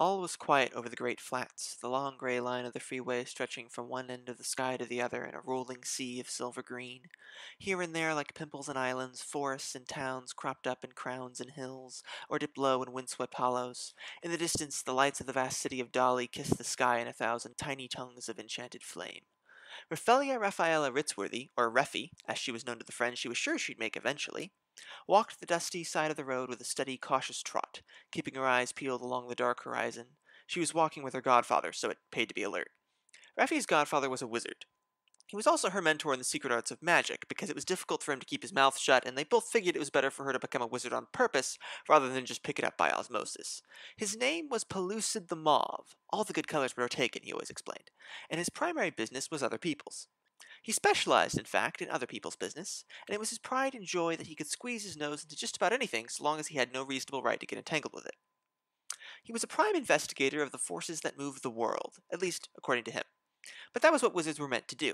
All was quiet over the great flats, the long gray line of the freeway stretching from one end of the sky to the other in a rolling sea of silver green. Here and there, like pimples and islands, forests and towns cropped up in crowns and hills, or dipped low in windswept hollows. In the distance, the lights of the vast city of Dali kissed the sky in a thousand tiny tongues of enchanted flame. Raphaela Ritzworthy, or Reffi, as she was known to the friends she was sure she'd make eventually, walked the dusty side of the road with a steady, cautious trot, keeping her eyes peeled along the dark horizon. She was walking with her godfather, so it paid to be alert. Raffi's godfather was a wizard. He was also her mentor in the secret arts of magic, because it was difficult for him to keep his mouth shut, and they both figured it was better for her to become a wizard on purpose, rather than just pick it up by osmosis. His name was Pellucid the Mauve. All the good colors were taken, he always explained, and his primary business was other people's. He specialized, in fact, in other people's business, and it was his pride and joy that he could squeeze his nose into just about anything so long as he had no reasonable right to get entangled with it. He was a prime investigator of the forces that moved the world, at least according to him. But that was what wizards were meant to do.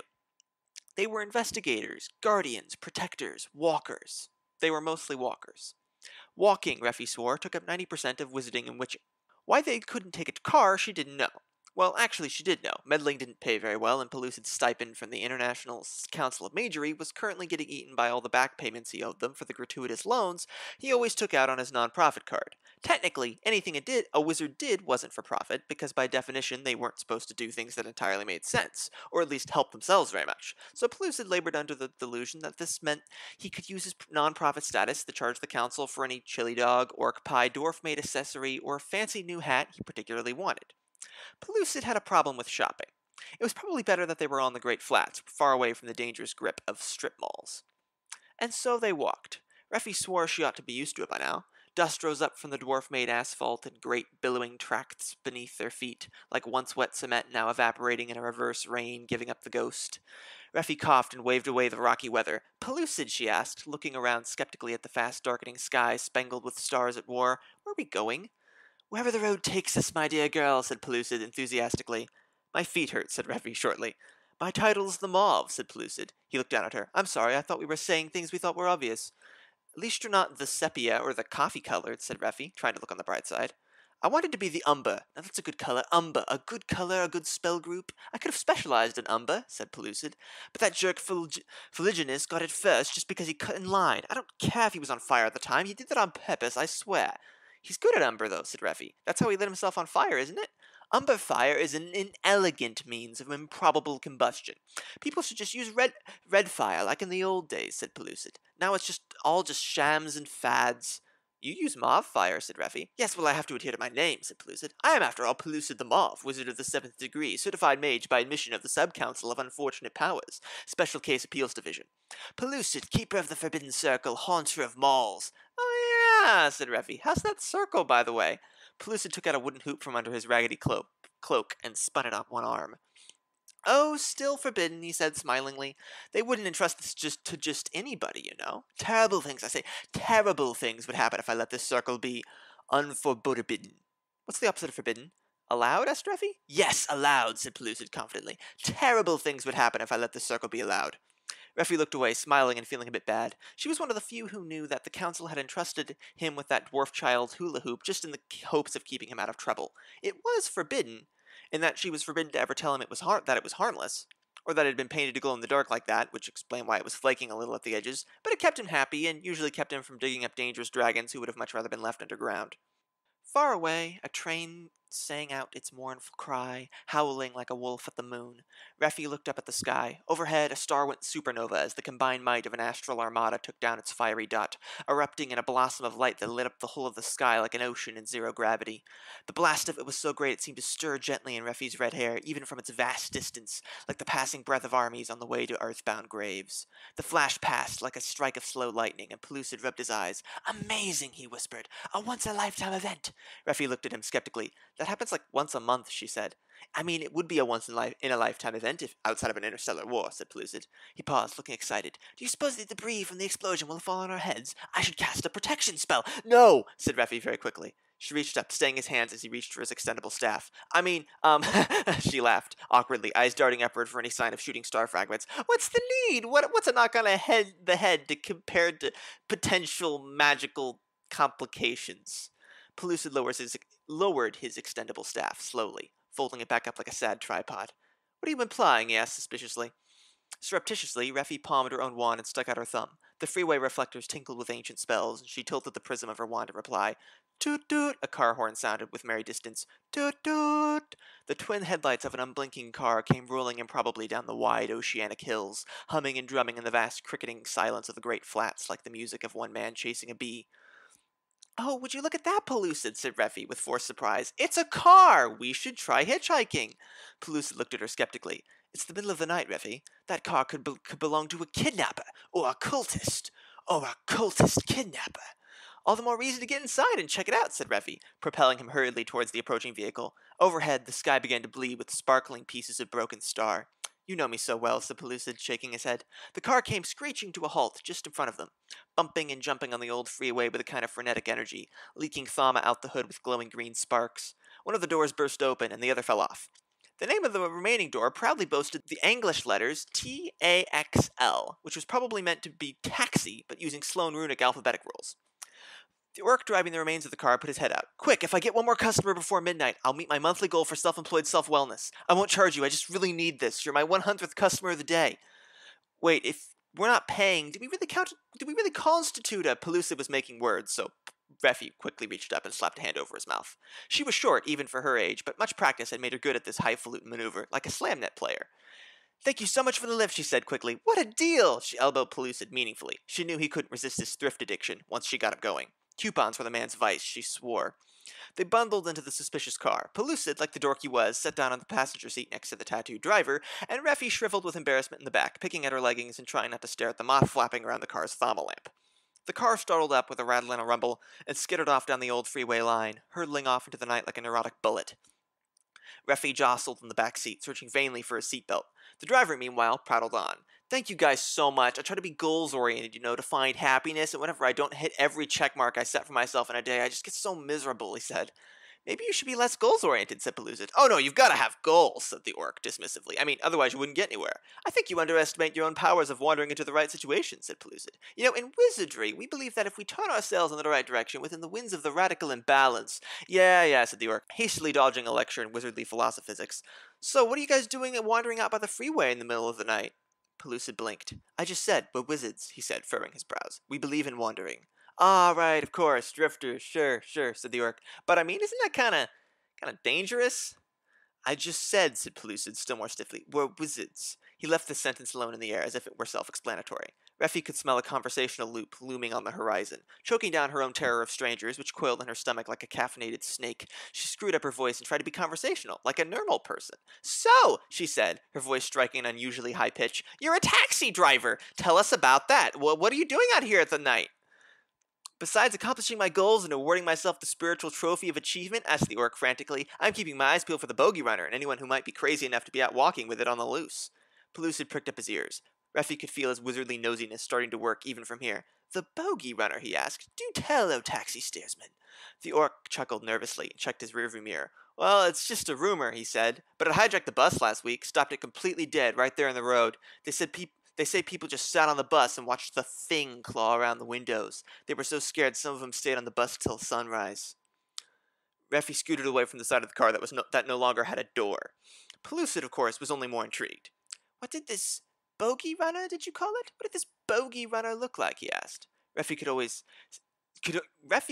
They were investigators, guardians, protectors, walkers. They were mostly walkers. Walking, Reffi swore, took up 90% of wizarding and witching. Why they couldn't take a car, she didn't know. Well, actually, she did know. Meddling didn't pay very well, and Pellucid's stipend from the International Council of Magery was currently getting eaten by all the back payments he owed them for the gratuitous loans he always took out on his non-profit card. Technically, anything a wizard did wasn't for profit, because by definition they weren't supposed to do things that entirely made sense, or at least help themselves very much. So Pellucid labored under the delusion that this meant he could use his non-profit status to charge the council for any chili dog, orc pie, dwarf-made accessory, or fancy new hat he particularly wanted. Pellucid had a problem with shopping. It was probably better that they were on the Great Flats, far away from the dangerous grip of strip malls. And so they walked. Reffi swore she ought to be used to it by now. Dust rose up from the dwarf-made asphalt in great billowing tracts beneath their feet, like once wet cement now evaporating in a reverse rain, giving up the ghost. Reffi coughed and waved away the rocky weather. Pellucid, she asked, looking around skeptically at the fast-darkening sky spangled with stars at war. Where are we going? Wherever the road takes us, my dear girl, said Pellucid enthusiastically. My feet hurt, said Reffi shortly. My title's the Mauve, said Pellucid. He looked down at her. I'm sorry, I thought we were saying things we thought were obvious. At least you're not the sepia or the coffee-colored, said Reffi, trying to look on the bright side. I wanted to be the umber. Now that's a good color. Umber. A good color, a good spell group. I could have specialized in umber, said Pellucid. But that jerk Fuliginus got it first just because he cut in line. I don't care if he was on fire at the time. He did that on purpose, I swear. He's good at umber, though, said Reffi. That's how he lit himself on fire, isn't it? Umber fire is an inelegant means of improbable combustion. People should just use red fire, like in the old days, said Pellucid. Now it's all just shams and fads. You use mauve fire, said Reffi. Yes, well, I have to adhere to my name, said Pellucid. I am, after all, Pellucid the Mauve, wizard of the 7th degree, certified mage by admission of the Sub-Council of Unfortunate Powers, Special Case Appeals Division. Pellucid, keeper of the Forbidden Circle, haunter of malls. Oh, yeah, said Reffi. How's that circle, by the way? Pellucid took out a wooden hoop from under his raggedy cloak and spun it on one arm. Oh, still forbidden, he said smilingly. They wouldn't entrust this to just anybody, you know. Terrible things, I say, terrible things would happen if I let this circle be unforbidden. What's the opposite of forbidden? Allowed, asked Reffi. Yes, allowed, said Pellucid confidently. Terrible things would happen if I let this circle be allowed. Reffi looked away, smiling and feeling a bit bad. She was one of the few who knew that the council had entrusted him with that dwarf child's hula hoop just in the hopes of keeping him out of trouble. It was forbidden, in that she was forbidden to ever tell him that it was harmless, or that it had been painted to glow in the dark like that, which explained why it was flaking a little at the edges, but it kept him happy and usually kept him from digging up dangerous dragons who would have much rather been left underground. Far away, a train sang out its mournful cry, howling like a wolf at the moon. Reffi looked up at the sky. Overhead, a star went supernova as the combined might of an astral armada took down its fiery dot, erupting in a blossom of light that lit up the whole of the sky like an ocean in zero gravity. The blast of it was so great it seemed to stir gently in Reffi's red hair, even from its vast distance, like the passing breath of armies on the way to earthbound graves. The flash passed like a strike of slow lightning, and Pellucid rubbed his eyes. Amazing, he whispered. A once-a-lifetime event. Reffi looked at him skeptically. That happens like once a month, she said. I mean, it would be a once-in-a-lifetime event if outside of an interstellar war, said Pellucid. He paused, looking excited. Do you suppose the debris from the explosion will fall on our heads? I should cast a protection spell. No, said Reffi very quickly. She reached up, staying his hands as he reached for his extendable staff. She laughed, awkwardly, eyes darting upward for any sign of shooting star fragments. What's the need? What's a knock on the head to compared to potential magical complications? Pellucid lowered his extendable staff slowly, folding it back up like a sad tripod. What are you implying? He asked suspiciously. Surreptitiously, Reffi palmed her own wand and stuck out her thumb. The freeway reflectors tinkled with ancient spells, and she tilted the prism of her wand to reply. Toot toot! A car horn sounded with merry distance. Toot toot! The twin headlights of an unblinking car came rolling improbably down the wide oceanic hills, humming and drumming in the vast cricketing silence of the great flats like the music of one man chasing a bee. Oh, would you look at that, Pellucid, said Reffi with forced surprise. It's a car! We should try hitchhiking. Pellucid looked at her skeptically. It's the middle of the night, Reffi. That car could belong to a kidnapper, or a cultist, or a cultist kidnapper. All the more reason to get inside and check it out, said Reffi, propelling him hurriedly towards the approaching vehicle. Overhead, the sky began to bleed with sparkling pieces of broken star. You know me so well, said Pellucid, shaking his head. The car came screeching to a halt just in front of them, bumping and jumping on the old freeway with a kind of frenetic energy, leaking Thama out the hood with glowing green sparks. One of the doors burst open, and the other fell off. The name of the remaining door proudly boasted the English letters TAXL, which was probably meant to be taxi, but using Sloan runic alphabetic rules. The orc driving the remains of the car put his head out. Quick, if I get one more customer before midnight, I'll meet my monthly goal for self-employed self-wellness. I won't charge you, I just really need this. You're my 100th customer of the day. Wait, if we're not paying, do we really constitute a... Pellucid was making words, so Reffi quickly reached up and slapped a hand over his mouth. She was short, even for her age, but much practice had made her good at this highfalutin maneuver, like a slamnet player. Thank you so much for the lift, she said quickly. What a deal! She elbowed Pellucid meaningfully. She knew he couldn't resist his thrift addiction once she got him going. Coupons were the man's vice, she swore. They bundled into the suspicious car. Pellucid, like the dork he was, sat down on the passenger seat next to the tattooed driver, and Reffi shriveled with embarrassment in the back, picking at her leggings and trying not to stare at the moth flapping around the car's thama lamp. The car startled up with a rattle and a rumble, and skittered off down the old freeway line, hurtling off into the night like a neurotic bullet. Reffi jostled in the back seat, searching vainly for a seatbelt. The driver, meanwhile, prattled on. Thank you guys so much. I try to be goals-oriented, to find happiness, and whenever I don't hit every check mark I set for myself in a day, I just get so miserable, he said. Maybe you should be less goals-oriented, said Pellucid. Oh no, you've got to have goals, said the orc dismissively. I mean, otherwise you wouldn't get anywhere. I think you underestimate your own powers of wandering into the right situation, said Pellucid. In wizardry, we believe that if we turn our sails in the right direction within the winds of the radical imbalance... Yeah, said the orc, hastily dodging a lecture in wizardly philosophics. So what are you guys doing wandering out by the freeway in the middle of the night? Pellucid blinked. I just said, we're wizards, he said, furrowing his brows. We believe in wandering. Ah, right, of course, drifters, sure, said the orc. But I mean, isn't that kind of dangerous? I just said Pellucid, still more stiffly, we're wizards. He left the sentence alone in the air, as if it were self-explanatory. Reffi could smell a conversational loop looming on the horizon. Choking down her own terror of strangers, which coiled in her stomach like a caffeinated snake, she screwed up her voice and tried to be conversational, like a normal person. So, she said, her voice striking an unusually high pitch, you're a taxi driver! Tell us about that! What are you doing out here at the night? Besides accomplishing my goals and awarding myself the spiritual trophy of achievement, asked the orc frantically, I'm keeping my eyes peeled for the bogey runner and anyone who might be crazy enough to be out walking with it on the loose. Pellucid pricked up his ears. Reffi could feel his wizardly nosiness starting to work even from here. The bogey runner, he asked. Do tell, O taxi steersman. The orc chuckled nervously and checked his rearview mirror. Well, it's just a rumor, he said, but it hijacked the bus last week, stopped it completely dead right there in the road. They say people just sat on the bus and watched the thing claw around the windows. They were so scared some of them stayed on the bus till sunrise. Reffi scooted away from the side of the car that no longer had a door. Pellucid, of course, was only more intrigued. What did this bogey runner, did you call it? What did this bogey runner look like, he asked. Reffi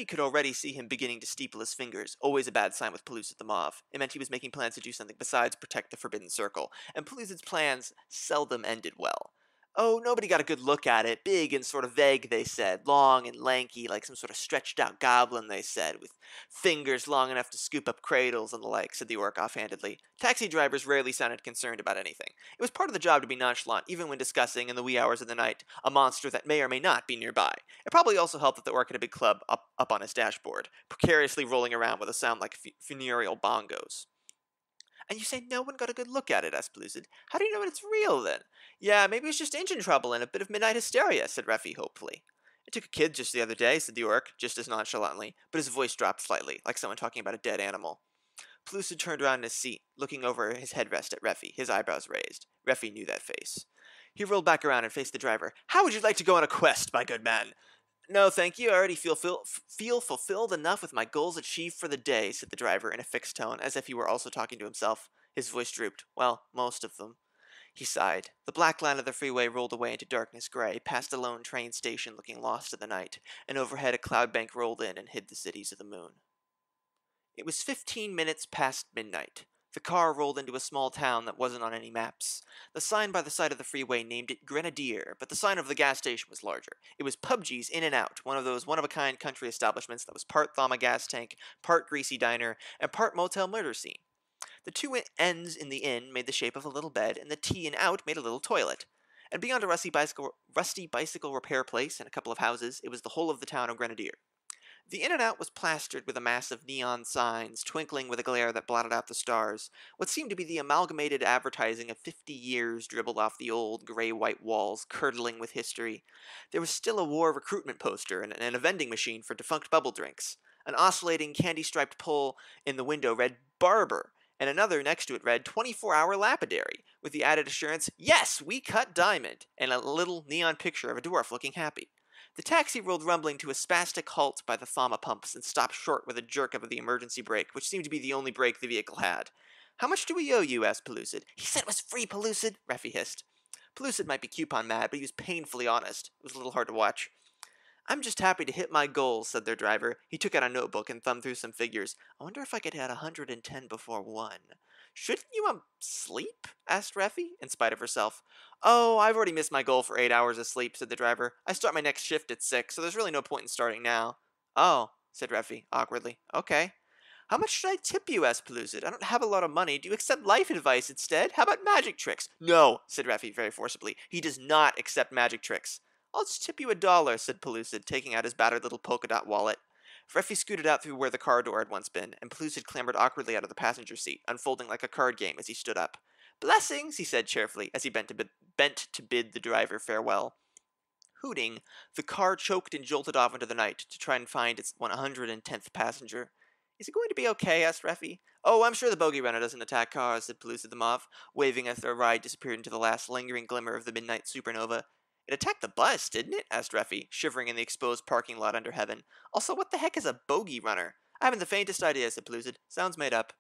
could already see him beginning to steeple his fingers, always a bad sign with Pellucid the Mauve. It meant he was making plans to do something besides protect the Forbidden Circle, and Pellucid's plans seldom ended well. Oh, nobody got a good look at it. Big and sort of vague, they said. Long and lanky, like some sort of stretched-out goblin, they said, with fingers long enough to scoop up cradles and the like, said the orc offhandedly. Taxi drivers rarely sounded concerned about anything. It was part of the job to be nonchalant, even when discussing, in the wee hours of the night, a monster that may or may not be nearby. It probably also helped that the orc had a big club up on his dashboard, precariously rolling around with a sound like funereal bongos. And you say no one got a good look at it, asked Pellucid. How do you know it's real, then? Yeah, maybe it's just engine trouble and a bit of midnight hysteria, said Reffi hopefully. I took a kid just the other day, said the orc, just as nonchalantly, but his voice dropped slightly, like someone talking about a dead animal. Pellucid turned around in his seat, looking over his headrest at Reffi, his eyebrows raised. Reffi knew that face. He rolled back around and faced the driver. How would you like to go on a quest, my good man? No, thank you. I already feel fulfilled enough with my goals achieved for the day, said the driver in a fixed tone, as if he were also talking to himself. His voice drooped. Well, most of them. He sighed. The black line of the freeway rolled away into darkness gray, past a lone train station looking lost in the night, and overhead a cloud bank rolled in and hid the cities of the moon. It was 15 minutes past midnight. The car rolled into a small town that wasn't on any maps. The sign by the side of the freeway named it Grenadier, but the sign of the gas station was larger. It was PUBG's In and Out, one of those one-of-a-kind country establishments that was part Thama gas tank, part greasy diner, and part motel murder scene. The two ends in the inn made the shape of a little bed, and the T and out made a little toilet. And beyond a rusty bicycle repair place and a couple of houses, it was the whole of the town of Grenadier. The In and Out was plastered with a mass of neon signs, twinkling with a glare that blotted out the stars, what seemed to be the amalgamated advertising of 50 years dribbled off the old gray-white walls, curdling with history. There was still a war recruitment poster and a vending machine for defunct bubble drinks. An oscillating candy-striped pole in the window read Barber, and another next to it read 24-hour lapidary, with the added assurance, "Yes, we cut diamond," and a little neon picture of a dwarf looking happy. The taxi rolled rumbling to a spastic halt by the Thama pumps and stopped short with a jerk of the emergency brake, which seemed to be the only brake the vehicle had. "How much do we owe you?" asked Pellucid. "He said it was free, Pellucid," Reffi hissed. Pellucid might be coupon mad, but he was painfully honest. It was a little hard to watch. "I'm just happy to hit my goals," said their driver. He took out a notebook and thumbed through some figures. "I wonder if I could hit 110 before 1. "Shouldn't you, sleep?" asked Reffi, in spite of herself. "Oh, I've already missed my goal for 8 hours of sleep," said the driver. "I start my next shift at 6, so there's really no point in starting now." "Oh," said Reffi, awkwardly. "Okay." "How much should I tip you?" asked Pellucid. "I don't have a lot of money. Do you accept life advice instead? How about magic tricks?" "No," said Reffi very forcibly. "He does not accept magic tricks." "I'll just tip you $1, said Pellucid, taking out his battered little polka dot wallet. Reffi scooted out through where the car door had once been, and Pellucid clambered awkwardly out of the passenger seat, unfolding like a card game as he stood up. "Blessings," he said cheerfully, as he bent to bid the driver farewell. Hooting, the car choked and jolted off into the night to try and find its 110th passenger. "Is it going to be okay?" asked Reffi. "Oh, I'm sure the bogey runner doesn't attack cars," said Pellucid the Mauve, waving as their ride disappeared into the last lingering glimmer of the midnight supernova. "It attacked the bus, didn't it?" asked Reffi, shivering in the exposed parking lot under heaven. "Also, what the heck is a bogey runner?" "I haven't the faintest idea," said Pellucid. "Sounds made up."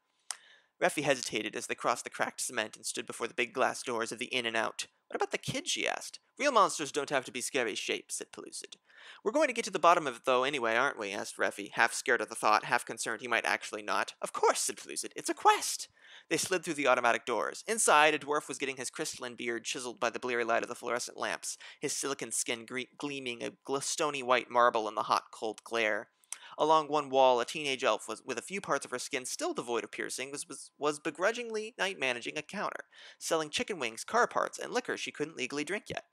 Reffi hesitated as they crossed the cracked cement and stood before the big glass doors of the In and Out. "What about the kid?" she asked. "Real monsters don't have to be scary shapes," said Pellucid. "We're going to get to the bottom of it, though, anyway, aren't we?" asked Reffi, half scared at the thought, half concerned he might actually not. "Of course," said Pellucid. "It's a quest." They slid through the automatic doors. Inside, a dwarf was getting his crystalline beard chiseled by the bleary light of the fluorescent lamps, his silicon skin gleaming a stony white marble in the hot, cold glare. Along one wall, a teenage elf with a few parts of her skin still devoid of piercing was begrudgingly night managing a counter, selling chicken wings, car parts, and liquor she couldn't legally drink yet.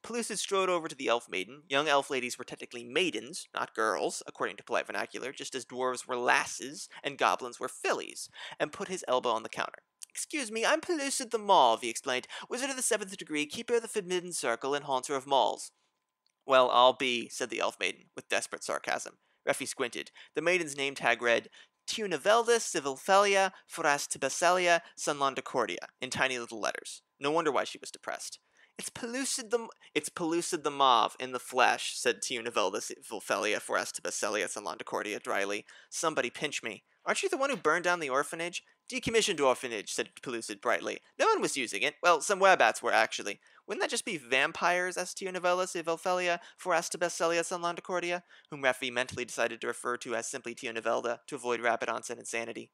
Pellucid strode over to the elf maiden. Young elf ladies were technically maidens, not girls, according to polite vernacular, just as dwarves were lasses and goblins were fillies, and put his elbow on the counter. "Excuse me, I'm Pellucid the Mauve," he explained, "wizard of the 7th degree, keeper of the Forbidden Circle, and haunter of malls." "Well, I'll be," said the elf maiden, with desperate sarcasm. Reffi squinted. The maiden's name tag read, Tiunavelda Civilfelia Forastibasselia Sunlandicordia, in tiny little letters. No wonder why she was depressed. It's Pellucid the Mauve in the flesh," said Tiunavelda Civilfelia Forastibasselia Sunlandicordia dryly. "Somebody pinch me. Aren't you the one who burned down the orphanage?" "Decommissioned orphanage," said Pellucid brightly. "No one was using it. Well, some webbats were, actually." "Wouldn't that just be vampires?" asked Tiunavelda Civilfelia Forastibasselia Sunlandicordia, whom Reffi mentally decided to refer to as simply Tiunavelda to avoid rapid onset insanity.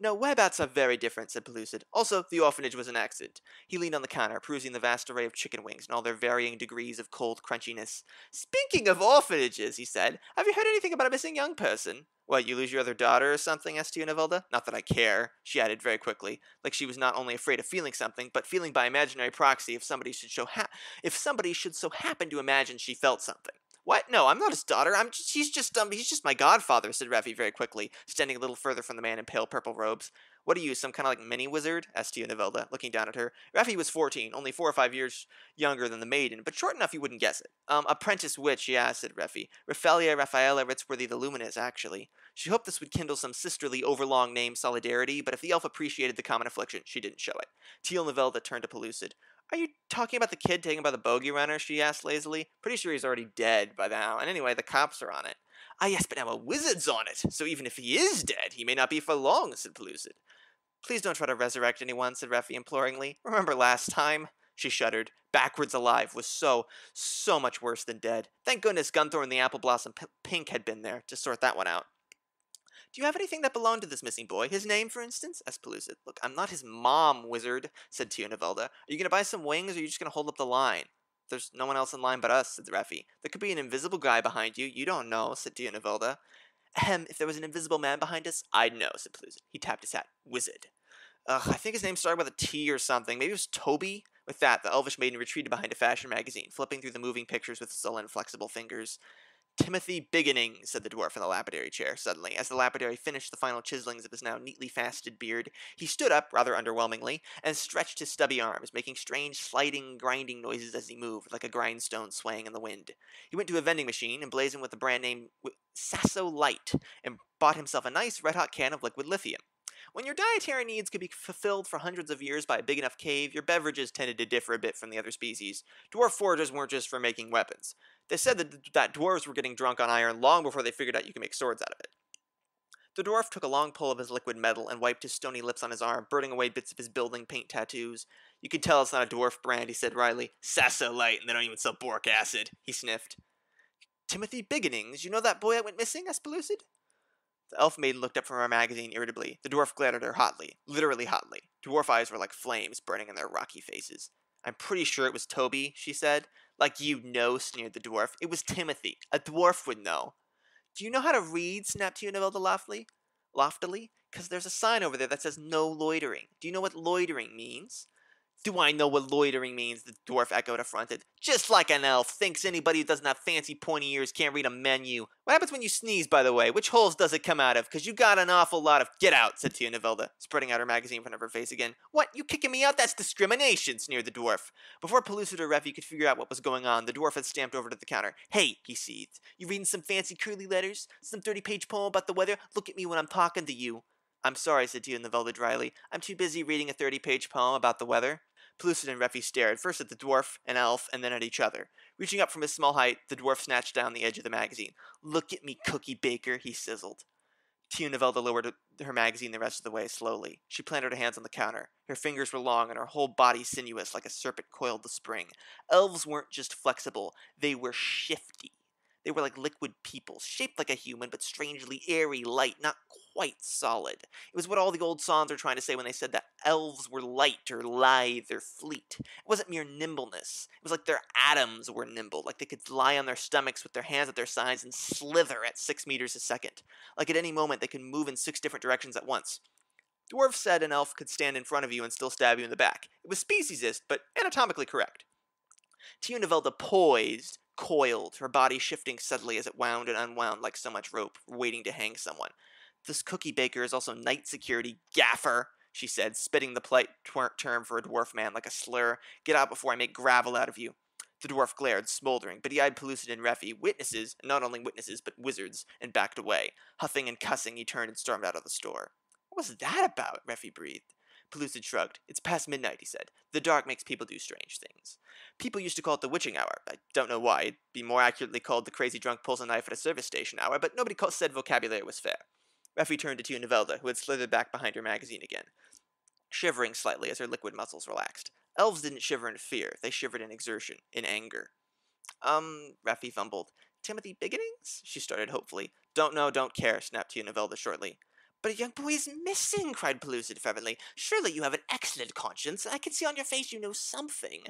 "No, webbats are very different," said Pellucid. "Also, the orphanage was an accident." He leaned on the counter, perusing the vast array of chicken wings and all their varying degrees of cold crunchiness. "Speaking of orphanages," he said, "have you heard anything about a missing young person?" "What, you lose your other daughter or something?" asked Tiunavelda. "Not that I care," she added very quickly, like she was not only afraid of feeling something, but feeling by imaginary proxy if somebody should so happen to imagine she felt something. "What? No, I'm not his daughter. He's just my godfather," said Reffi very quickly, standing a little further from the man in pale purple robes. "What are you, some kind of like mini-wizard?" asked Tiunavelda, looking down at her. Reffi was 14, only 4 or 5 years younger than the maiden, but short enough you wouldn't guess it. Apprentice witch, yeah," said Reffi. Raphaela Ritzworthy the Luminous, actually. She hoped this would kindle some sisterly overlong name solidarity, but if the elf appreciated the common affliction, she didn't show it. Tiunavelda turned to Pellucid. Are you talking about the kid taken by the bogey runner? She asked lazily. Pretty sure he's already dead by now, and anyway, the cops are on it. Ah, yes, but now a wizard's on it, so even if he is dead, he may not be for long, said Pellucid. Please don't try to resurrect anyone, said Reffi imploringly. Remember last time? She shuddered. Backwards alive was so much worse than dead. Thank goodness Gunthor and the Apple Blossom Pink had been there to sort that one out. Do you have anything that belonged to this missing boy? His name, for instance? Asked Pellucid. Look, I'm not his mom, wizard, said Tionavelda. Are you going to buy some wings, or are you just going to hold up the line? There's no one else in line but us, said Reffi. There could be an invisible guy behind you. You don't know, said Tionavelda. Ahem, if there was an invisible man behind us, I'd know, said Pellucid. He tapped his hat. Wizard. I think his name started with a T or something. Maybe it was Toby? With that, the elvish maiden retreated behind a fashion magazine, flipping through the moving pictures with sullen, flexible fingers. Timothy Beginning, said the dwarf in the lapidary chair, suddenly. As the lapidary finished the final chiselings of his now neatly faceted beard, he stood up, rather underwhelmingly, and stretched his stubby arms, making strange sliding, grinding noises as he moved, like a grindstone swaying in the wind. He went to a vending machine, emblazoned with the brand name Sasso Light, and bought himself a nice red-hot can of liquid lithium. When your dietary needs could be fulfilled for hundreds of years by a big enough cave, your beverages tended to differ a bit from the other species. Dwarf foragers weren't just for making weapons. They said that dwarves were getting drunk on iron long before they figured out you could make swords out of it. The dwarf took a long pull of his liquid metal and wiped his stony lips on his arm, burning away bits of his building paint tattoos. You can tell it's not a dwarf brand, he said wryly. Sasso Light, and they don't even sell boric acid, he sniffed. Timothy Beginnings, you know that boy that went missing? Asked Pellucid. The elf maiden looked up from her magazine irritably. The dwarf glared at her hotly, literally hotly. Dwarf eyes were like flames burning in their rocky faces. I'm pretty sure it was Toby, she said. Like you know, sneered the dwarf. It was Timothy. A dwarf would know. Do you know how to read? Snapped Tionavelda loftily. Because there's a sign over there that says no loitering. Do you know what loitering means? Do I know what loitering means? The dwarf echoed, affronted. Just like an elf thinks anybody who doesn't have fancy pointy ears can't read a menu. What happens when you sneeze, by the way? Which holes does it come out of? 'Cause you got an awful lot of— Get out, said Tionavelda, spreading out her magazine in front of her face again. What? You kicking me out? That's discrimination, sneered the dwarf. Before Pellucid or Reffi could figure out what was going on, the dwarf had stamped over to the counter. Hey, he seethed. You reading some fancy curly letters? Some 30-page poem about the weather? Look at me when I'm talking to you. I'm sorry, said Tionavelda dryly. I'm too busy reading a 30-page poem about the weather. Pellucid and Reffi stared, first at the dwarf and elf, and then at each other. Reaching up from his small height, the dwarf snatched down the edge of the magazine. Look at me, cookie baker, he sizzled. Tionavelda lowered her magazine the rest of the way slowly. She planted her hands on the counter. Her fingers were long and her whole body sinuous like a serpent coiled to spring. Elves weren't just flexible, they were shifty. They were like liquid people, shaped like a human, but strangely airy, light, not quite solid. It was what all the old songs were trying to say when they said that elves were light or lithe or fleet. It wasn't mere nimbleness. It was like their atoms were nimble, like they could lie on their stomachs with their hands at their sides and slither at 6 meters a second. Like at any moment they could move in 6 different directions at once. Dwarf said an elf could stand in front of you and still stab you in the back. It was speciesist, but anatomically correct. Tionavelda poised, coiled, her body shifting subtly as it wound and unwound like so much rope, waiting to hang someone. This cookie baker is also night security, gaffer, she said, spitting the polite term for a dwarf man like a slur. Get out before I make gravel out of you. The dwarf glared, smoldering, but he eyed Pellucid and Reffi, witnesses, and not only witnesses, but wizards, and backed away. Huffing and cussing, he turned and stormed out of the store. What was that about? Reffi breathed. Pellucid shrugged. It's past midnight, he said. The dark makes people do strange things. People used to call it the witching hour. I don't know why. It'd be more accurately called the crazy drunk pulls a knife at a service station hour, but nobody said vocabulary was fair. Reffi turned to Tionavelda, who had slithered back behind her magazine again, shivering slightly as her liquid muscles relaxed. Elves didn't shiver in fear. They shivered in exertion, in anger. Reffi fumbled. Timothy Beginnings? She started hopefully. Don't know, don't care, snapped Tionavelda shortly. But a young boy is missing, cried Pellucid fervently. Surely you have an excellent conscience. I can see on your face you know something.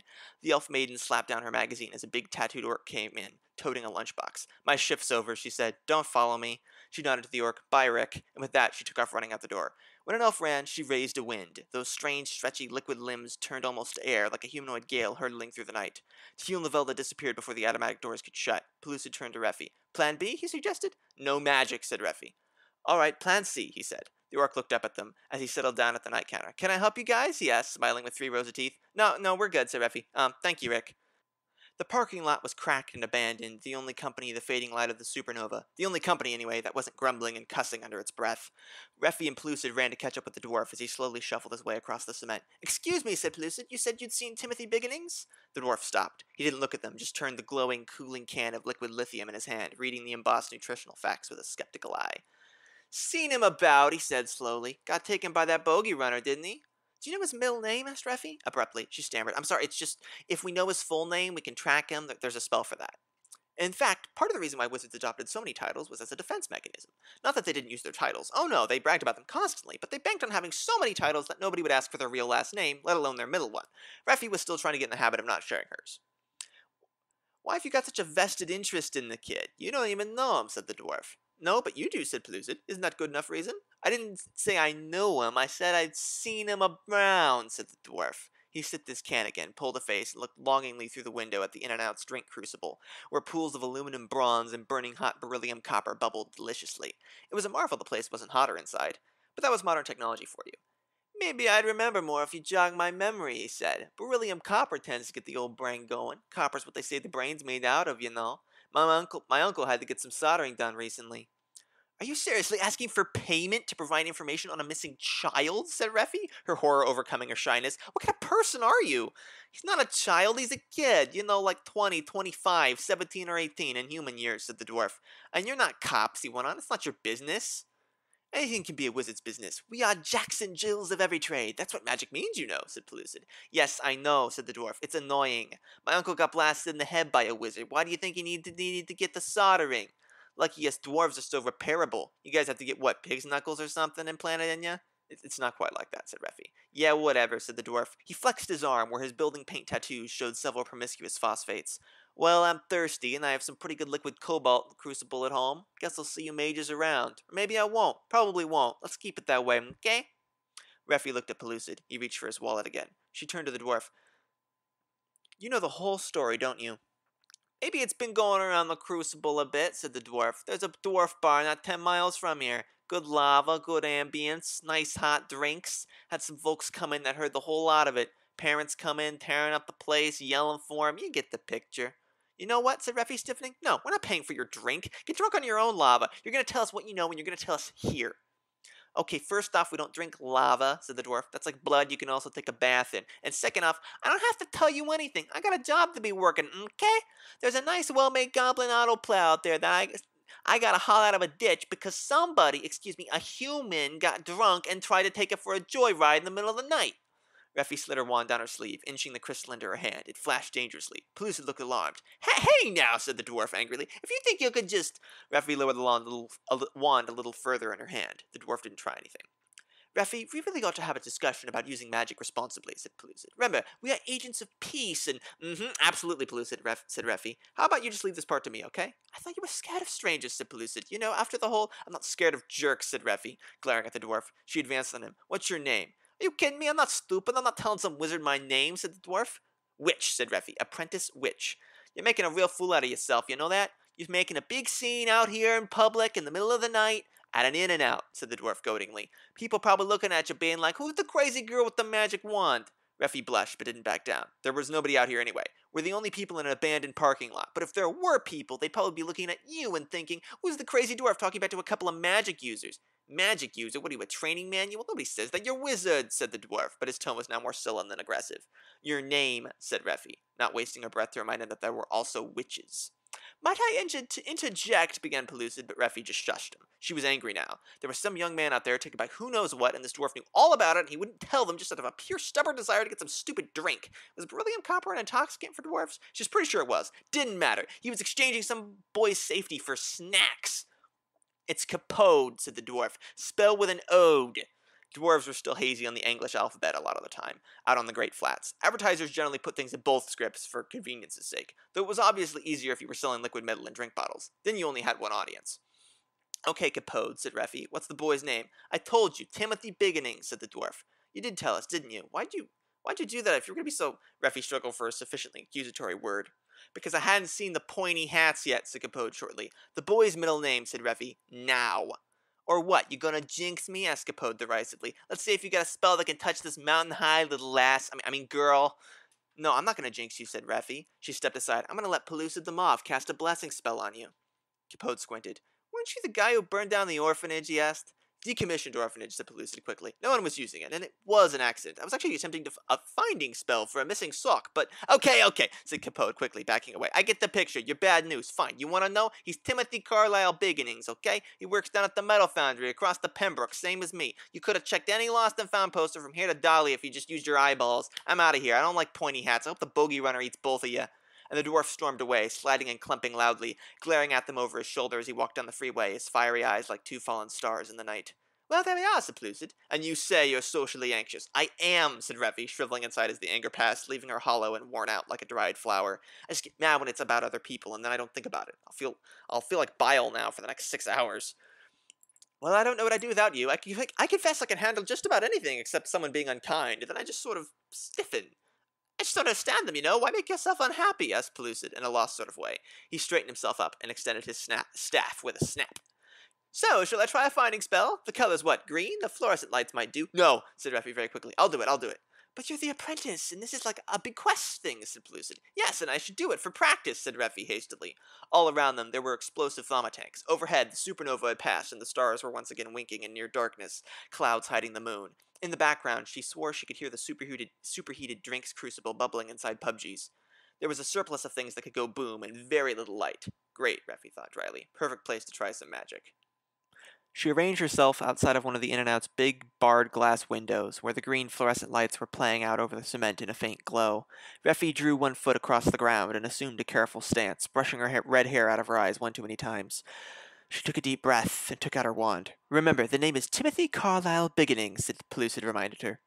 The elf maiden slapped down her magazine as a big tattooed orc came in, toting a lunchbox. My shift's over, she said. Don't follow me. She nodded to the orc. Bye, Rick. And with that, she took off running out the door. When an elf ran, she raised a wind. Those strange, stretchy, liquid limbs turned almost to air, like a humanoid gale hurtling through the night. Tionavelda disappeared before the automatic doors could shut. Pellucid turned to Reffi. Plan B, he suggested. No magic, said Reffi. All right, plan C, he said. The orc looked up at them as he settled down at the night counter. Can I help you guys? He asked, smiling with 3 rows of teeth. No, we're good, said Reffi. Thank you, Rick. The parking lot was cracked and abandoned, the only company the fading light of the supernova. The only company, anyway, that wasn't grumbling and cussing under its breath. Reffi and Pellucid ran to catch up with the dwarf as he slowly shuffled his way across the cement. "Excuse me," said Pellucid, "you said you'd seen Timothy Beginnings?" The dwarf stopped. He didn't look at them, just turned the glowing, cooling can of liquid lithium in his hand, reading the embossed nutritional facts with a skeptical eye. "Seen him about," he said slowly. "Got taken by that bogey runner, didn't he?" "Do you know his middle name?" asked Reffi. Abruptly, she stammered. "I'm sorry, it's just, if we know his full name, we can track him. There's a spell for that." In fact, part of the reason why wizards adopted so many titles was as a defense mechanism. Not that they didn't use their titles. Oh no, they bragged about them constantly, but they banked on having so many titles that nobody would ask for their real last name, let alone their middle one. Reffi was still trying to get in the habit of not sharing hers. "Why have you got such a vested interest in the kid? You don't even know him," said the dwarf. "No, but you do," said Pellucid. "Isn't that good enough reason?" "I didn't say I knew him. I said I'd seen him around," said the dwarf. He sipped his can again, pulled a face, and looked longingly through the window at the in-and-out's drink crucible, where pools of aluminum bronze and burning hot beryllium copper bubbled deliciously. It was a marvel the place wasn't hotter inside. But that was modern technology for you. "Maybe I'd remember more if you jog my memory," he said. "Beryllium copper tends to get the old brain going. Copper's what they say the brain's made out of, you know. My uncle had to get some soldering done recently." "Are you seriously asking for payment to provide information on a missing child?" said Reffi, her horror overcoming her shyness. "What kind of person are you?" "He's not a child, he's a kid. You know, like 20, 25, 17 or 18 in human years," said the dwarf. "And you're not cops," he went on. "It's not your business." "Anything can be a wizard's business. We are Jackson Jills of every trade. That's what magic means, you know," said Pellucid. "Yes, I know," said the dwarf. "It's annoying. My uncle got blasted in the head by a wizard. Why do you think he needed to get the soldering? Lucky us dwarves are still repairable. You guys have to get, what, pig's knuckles or something implanted in ya?" It's not quite like that," said Reffi. "Yeah, whatever," said the dwarf. He flexed his arm, where his building paint tattoos showed several promiscuous phosphates. "Well, I'm thirsty, and I have some pretty good liquid cobalt in the crucible at home. Guess I'll see you mages around. Or maybe I won't. Probably won't. Let's keep it that way, okay?" Reffi looked at Pellucid. He reached for his wallet again. She turned to the dwarf. "You know the whole story, don't you?" "Maybe it's been going around the crucible a bit," said the dwarf. "There's a dwarf bar not 10 miles from here. Good lava, good ambience, nice hot drinks. Had some folks come in that heard the whole lot of it. Parents come in, tearing up the place, yelling for 'em. You get the picture." "You know what?" said Reffi, stiffening. "No, we're not paying for your drink. Get drunk on your own lava. You're going to tell us what you know, and you're going to tell us here." "Okay, first off, we don't drink lava," said the dwarf. "That's like blood you can also take a bath in. And second off, I don't have to tell you anything. I got a job to be working, okay? There's a nice, well-made goblin auto plow out there that I gotta haul out of a ditch because somebody, excuse me, a human, got drunk and tried to take it for a joyride in the middle of the night." Reffi slid her wand down her sleeve, inching the crystal into her hand. It flashed dangerously. Pellucid looked alarmed. Hey now," said the dwarf angrily. "If you think you could just—" Reffi lowered the wand a little further in her hand. The dwarf didn't try anything. "Reffi, we really ought to have a discussion about using magic responsibly," said Pellucid. "Remember, we are agents of peace and—" "Absolutely, Pellucid," said Reffi. "How about you just leave this part to me, okay?" "I thought you were scared of strangers," said Pellucid. "You know, after the whole—" "I'm not scared of jerks," said Reffi, glaring at the dwarf. She advanced on him. "What's your name?" "Are you kidding me? I'm not stupid. I'm not telling some wizard my name," said the dwarf. "Witch," said Reffi. "Apprentice Witch. You're making a real fool out of yourself, you know that? You're making a big scene out here in public in the middle of the night at an In-N-Out," said the dwarf goadingly. "People probably looking at you being like, 'Who's the crazy girl with the magic wand?'" Reffi blushed but didn't back down. "There was nobody out here anyway. We're the only people in an abandoned parking lot. But if there were people, they'd probably be looking at you and thinking, 'Who's the crazy dwarf talking back to a couple of magic users?'" "Magic user? What are you, a training manual? Nobody says that. You're wizard," said the dwarf, but his tone was now more sullen than aggressive. "Your name," said Reffi, not wasting her breath to remind him that there were also witches. "Might I interject?" began Pellucid, but Reffi just shushed him. She was angry now. There was some young man out there taken by who knows what, and this dwarf knew all about it, and he wouldn't tell them just out of a pure stubborn desire to get some stupid drink. Was beryllium copper an intoxicant for dwarves? She's pretty sure it was. Didn't matter. He was exchanging some boy's safety for snacks. "It's capode," said the dwarf. "Spelled with an ode." Dwarves were still hazy on the English alphabet a lot of the time, out on the Great Flats. Advertisers generally put things in both scripts for convenience's sake, though it was obviously easier if you were selling liquid metal in drink bottles. Then you only had one audience. "Okay, Capode," said Reffi. "What's the boy's name?" "I told you, Timothy Beginnings," said the dwarf. "You did tell us, didn't you? Why'd you do that if you were going to be so—" Reffi struggled for a sufficiently accusatory word. "Because I hadn't seen the pointy hats yet," said Capode shortly. "The boy's middle name," said Reffi. "Now." "Or what, you gonna jinx me?" asked Capode derisively. "Let's see if you got a spell that can touch this mountain-high little lass— I mean girl." No, I'm not gonna jinx you, said Reffi. She stepped aside. I'm gonna let Pellucid the Mauve cast a blessing spell on you. Capote squinted. Weren't you the guy who burned down the orphanage, he asked. Decommissioned orphanage, said Pellucid quickly. No one was using it, and it was an accident. I was actually attempting a finding spell for a missing sock, but... Okay, said Capote quickly, backing away. I get the picture. You're bad news. Fine. You want to know? He's Timothy Carlisle Beginnings, okay? He works down at the metal foundry across the Pembroke, same as me. You could have checked any lost and found poster from here to Dolly if you just used your eyeballs. I'm out of here. I don't like pointy hats. I hope the bogey runner eats both of you. And the dwarf stormed away, sliding and clumping loudly, glaring at them over his shoulder as he walked down the freeway, his fiery eyes like two fallen stars in the night. Well, there we are, said Pellucid. And you say you're socially anxious. I am, said Reffi, shriveling inside as the anger passed, leaving her hollow and worn out like a dried flower. I just get mad when it's about other people, and then I don't think about it. I'll feel like bile now for the next 6 hours. Well, I don't know what I'd do without you. I confess I can handle just about anything except someone being unkind, and then I just sort of stiffen. I just don't understand them, you know? Why make yourself unhappy? Asked Pellucid in a lost sort of way. He straightened himself up and extended his staff with a snap. So, shall I try a finding spell? The color's what, green? The fluorescent lights might do. No, said Reffi very quickly. I'll do it. But you're the apprentice, and this is like a bequest thing, said Pellucid. Yes, and I should do it for practice, said Reffi hastily. All around them there were explosive thaumatanks. Overhead, the supernova had passed, and the stars were once again winking in near darkness, clouds hiding the moon. In the background, she swore she could hear the superheated drinks crucible bubbling inside PUBG's. There was a surplus of things that could go boom and very little light. Great, Reffi thought dryly. Perfect place to try some magic. She arranged herself outside of one of the In-N-Out's big barred glass windows, where the green fluorescent lights were playing out over the cement in a faint glow. Reffi drew one foot across the ground and assumed a careful stance, brushing her red hair out of her eyes one too many times. She took a deep breath and took out her wand. Remember, the name is Timothy Carlisle Beginnings, Pellucid reminded her.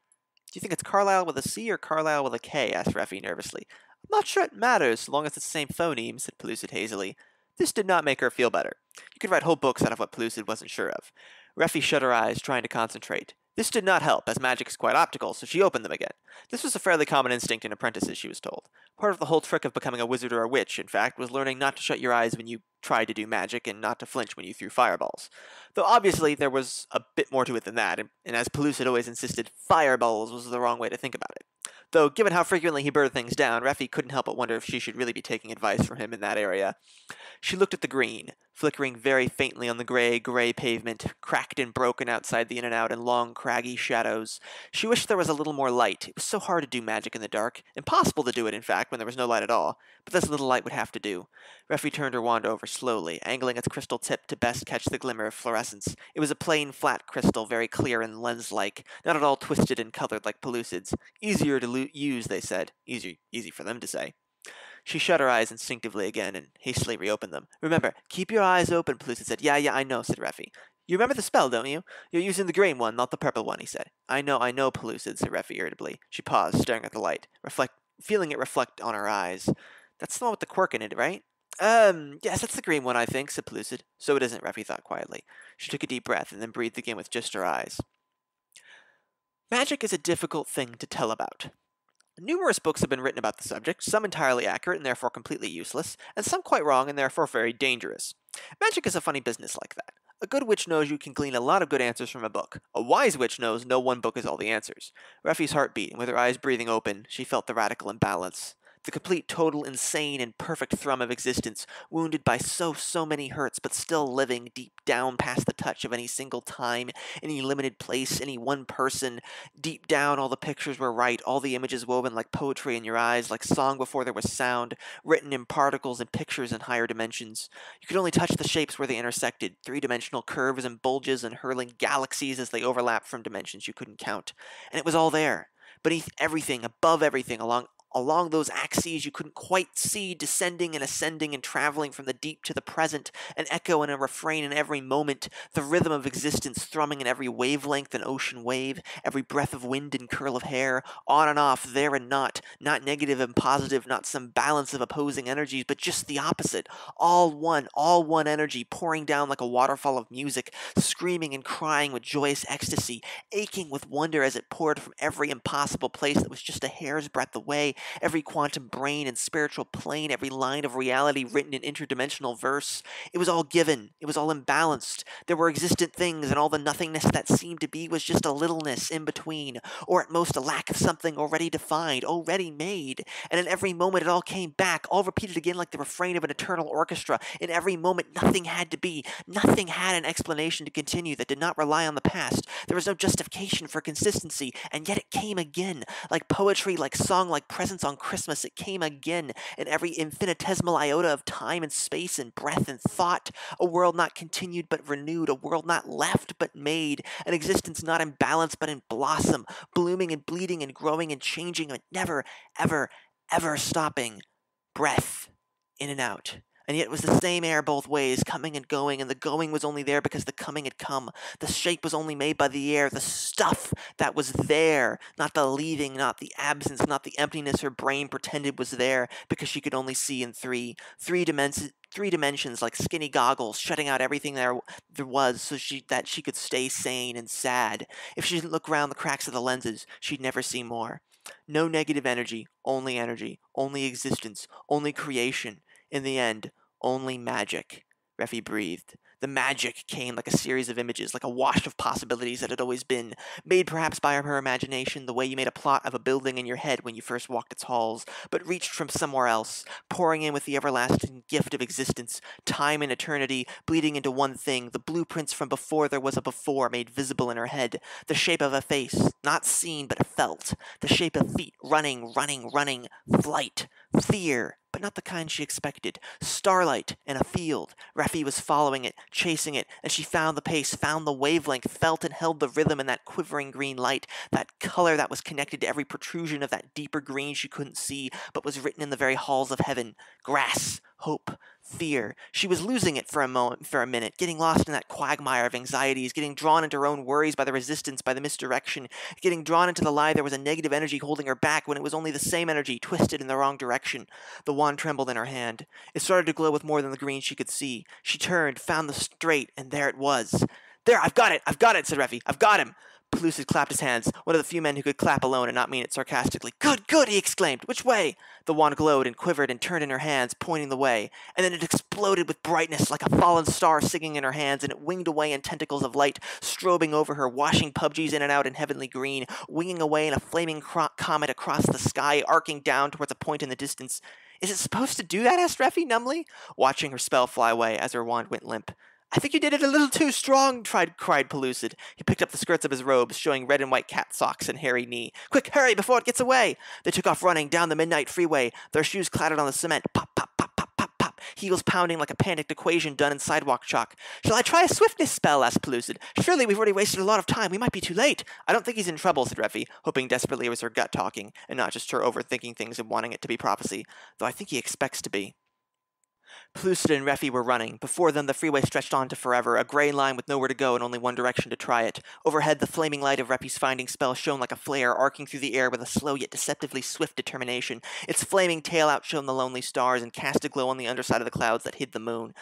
Do you think it's Carlisle with a C or Carlisle with a K? Asked Reffi nervously. I'm not sure it matters, so long as it's the same phoneme, said Pellucid hazily. This did not make her feel better. You could write whole books out of what Pellucid wasn't sure of. Reffi shut her eyes, trying to concentrate. This did not help, as magic is quite optical, so she opened them again. This was a fairly common instinct in apprentices, she was told. Part of the whole trick of becoming a wizard or a witch, in fact, was learning not to shut your eyes when you tried to do magic and not to flinch when you threw fireballs. Though obviously there was a bit more to it than that, and as Pellucid always insisted, fireballs was the wrong way to think about it. Though, given how frequently he burned things down, Reffi couldn't help but wonder if she should really be taking advice from him in that area. She looked at the green, flickering very faintly on the grey pavement, cracked and broken outside the In-N-Out in long, craggy shadows. She wished there was a little more light. It was so hard to do magic in the dark. Impossible to do it, in fact, when there was no light at all. But this little light would have to do. Reffi turned her wand over slowly, angling its crystal tip to best catch the glimmer of fluorescence. It was a plain, flat crystal, very clear and lens-like, not at all twisted and colored like Pellucid's. Easier to use, they said. Easy for them to say. She shut her eyes instinctively again and hastily reopened them. Remember, keep your eyes open, Pellucid said. Yeah, I know, said Reffi. You remember the spell, don't you? You're using the green one, not the purple one, he said. I know, Pellucid, said Reffi irritably. She paused, staring at the light, feeling it reflect on her eyes. That's the one with the quirk in it, right? Yes, that's the green one, I think, said Pellucid. So it isn't, Reffi thought quietly. She took a deep breath and then breathed again with just her eyes. Magic is a difficult thing to tell about. Numerous books have been written about the subject, some entirely accurate and therefore completely useless, and some quite wrong and therefore very dangerous. Magic is a funny business like that. A good witch knows you can glean a lot of good answers from a book. A wise witch knows no one book is all the answers. Reffi's heart beat, and with her eyes breathing open, she felt the radical imbalance. The complete, total, insane, and perfect thrum of existence, wounded by so many hurts, but still living deep down past the touch of any single time, any limited place, any one person. Deep down, all the pictures were right, all the images woven like poetry in your eyes, like song before there was sound, written in particles and pictures in higher dimensions. You could only touch the shapes where they intersected, three-dimensional curves and bulges and hurling galaxies as they overlapped from dimensions you couldn't count. And it was all there, beneath everything, above everything, along those axes you couldn't quite see, descending and ascending and traveling from the deep to the present, an echo and a refrain in every moment, the rhythm of existence thrumming in every wavelength and ocean wave, every breath of wind and curl of hair, on and off, there and not negative and positive, not some balance of opposing energies, but just the opposite, all one energy, pouring down like a waterfall of music, screaming and crying with joyous ecstasy, aching with wonder as it poured from every impossible place that was just a hair's breadth away, every quantum brain and spiritual plane, every line of reality written in interdimensional verse. It was all given. It was all imbalanced. There were existent things, and all the nothingness that seemed to be was just a littleness in between, or at most a lack of something already defined, already made. And in every moment it all came back, all repeated again like the refrain of an eternal orchestra. In every moment nothing had to be. Nothing had an explanation to continue that did not rely on the past. There was no justification for consistency, and yet it came again. Like poetry, like song, like presents on Christmas, it came again. In every infinitesimal iota of time and space and breath and thought. A world not continued but renewed, a world not left but made, an existence not in balance but in blossom, blooming and bleeding and growing and changing, but never, ever, ever stopping. Breath, in and out. And yet it was the same air both ways, coming and going, and the going was only there because the coming had come. The shape was only made by the air, the stuff that was there, not the leaving, not the absence, not the emptiness her brain pretended was there, because she could only see in three dimensions like skinny goggles, shutting out everything there was so that she could stay sane and sad. If she didn't look around the cracks of the lenses, she'd never see more. No negative energy, only existence, only creation. In the end, only magic. Reffi breathed. The magic came like a series of images, like a wash of possibilities that had always been, made perhaps by her imagination, the way you made a plot of a building in your head when you first walked its halls, but reached from somewhere else, pouring in with the everlasting gift of existence, time and eternity, bleeding into one thing, the blueprints from before there was a before made visible in her head, the shape of a face, not seen but felt, the shape of feet, running, flight, fear, but not the kind she expected. Starlight in a field. Reffi was following it, chasing it, and she found the pace, found the wavelength, felt and held the rhythm in that quivering green light, that color that was connected to every protrusion of that deeper green she couldn't see, but was written in the very halls of heaven. Grass, hope, fear. She was losing it for a minute, getting lost in that quagmire of anxieties, getting drawn into her own worries by the resistance, by the misdirection, getting drawn into the lie there was a negative energy holding her back when it was only the same energy, twisted in the wrong direction. The wand trembled in her hand. It started to glow with more than the green she could see. She turned, found the straight, and there it was. "There, I've got it, said Reffi. "I've got him." Pellucid clapped his hands, one of the few men who could clap alone and not mean it sarcastically. "Good, good," he exclaimed. "Which way?" The wand glowed and quivered and turned in her hands, pointing the way. And then it exploded with brightness like a fallen star singing in her hands, and it winged away in tentacles of light, strobing over her, washing PUBGs in and out in heavenly green, winging away in a flaming comet across the sky, arcing down towards a point in the distance. "Is it supposed to do that?" asked Reffi numbly, watching her spell fly away as her wand went limp. "I think you did it a little too strong," cried Pellucid. He picked up the skirts of his robes, showing red and white cat socks and hairy knee. "Quick, hurry, before it gets away!" They took off running down the midnight freeway, their shoes clattered on the cement. Pop, pop, pop, pop, pop, pop. Heels pounding like a panicked equation done in sidewalk chalk. "Shall I try a swiftness spell?" asked Pellucid. "Surely we've already wasted a lot of time. We might be too late." "I don't think he's in trouble," said Reffi, hoping desperately it was her gut talking, and not just her overthinking things and wanting it to be prophecy. "Though I think he expects to be." Pellucid and Reffi were running. Before them, the freeway stretched on to forever, a gray line with nowhere to go and only one direction to try it. Overhead, the flaming light of Reffi's finding spell shone like a flare, arcing through the air with a slow yet deceptively swift determination. Its flaming tail outshone the lonely stars and cast a glow on the underside of the clouds that hid the moon.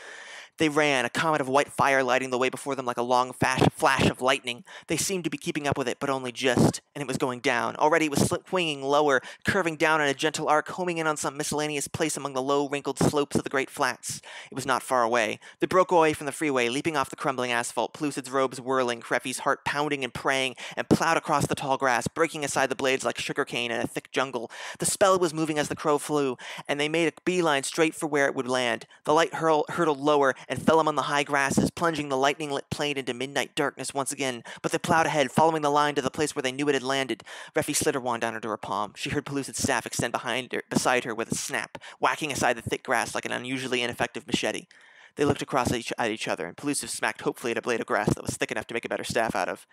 They ran, a comet of white fire lighting the way before them like a long flash of lightning. They seemed to be keeping up with it, but only just, and it was going down. Already it was swinging lower, curving down in a gentle arc, homing in on some miscellaneous place among the low, wrinkled slopes of the great flats. It was not far away. They broke away from the freeway, leaping off the crumbling asphalt, Pellucid's robes whirling, Reffi's heart pounding and praying, and plowed across the tall grass, breaking aside the blades like sugarcane in a thick jungle. The spell was moving as the crow flew, and they made a beeline straight for where it would land. The light hurtled lower, and fell among the high grasses, plunging the lightning-lit plain into midnight darkness once again. But they plowed ahead, following the line to the place where they knew it had landed. Reffi slid her wand down into her palm. She heard Pellucid's staff extend beside her with a snap, whacking aside the thick grass like an unusually ineffective machete. They looked across at each other, and Pellucid smacked hopefully at a blade of grass that was thick enough to make a better staff out of.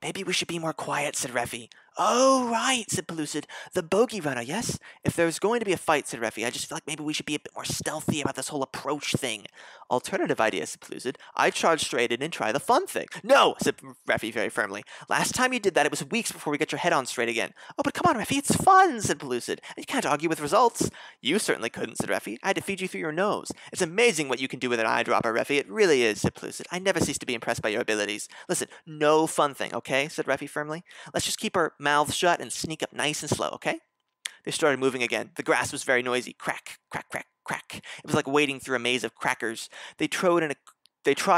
"Maybe we should be more quiet," said Reffi. "Oh, right," said Pellucid. "The bogey runner, yes? If there's going to be a fight," said Reffi, "I just feel like maybe we should be a bit more stealthy about this whole approach thing." "Alternative idea," said Pellucid. "I'd charge straight in and try the fun thing." "No," said Reffi very firmly. "Last time you did that, it was weeks before we got your head on straight again." "Oh, but come on, Reffi, it's fun," said Pellucid. "And you can't argue with results." "You certainly couldn't," said Reffi. "I had to feed you through your nose." "It's amazing what you can do with an eyedropper, Reffi. It really is," said Pellucid. "I never cease to be impressed by your abilities." "Listen, no fun thing, okay?" said Reffi firmly. "Let's just keep our mouths shut and sneak up nice and slow, okay?" They started moving again. The grass was very noisy. Crack, crack, crack, crack. It was like wading through a maze of crackers. They trod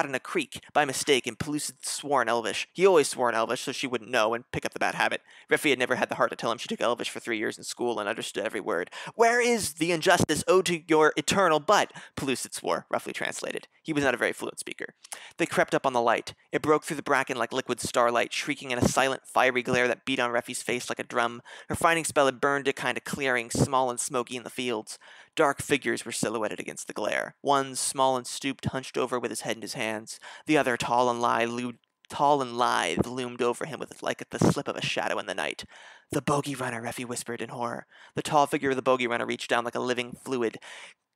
in a creek by mistake, and Pellucid swore in Elvish. He always swore in Elvish, so she wouldn't know and pick up the bad habit. Reffi had never had the heart to tell him she took Elvish for 3 years in school and understood every word. "Where is the injustice owed to your eternal butt?" Pellucid swore, roughly translated. He was not a very fluent speaker. They crept up on the light. It broke through the bracken like liquid starlight, shrieking in a silent, fiery glare that beat on Reffi's face like a drum. Her finding spell had burned a kind of clearing, small and smoky in the fields. Dark figures were silhouetted against the glare. One, small and stooped, hunched over with his head in his hands. The other, tall and lithe, loomed over him with like the slip of a shadow in the night. "The bogey runner," Reffi whispered in horror. The tall figure of the bogey runner reached down like a living fluid,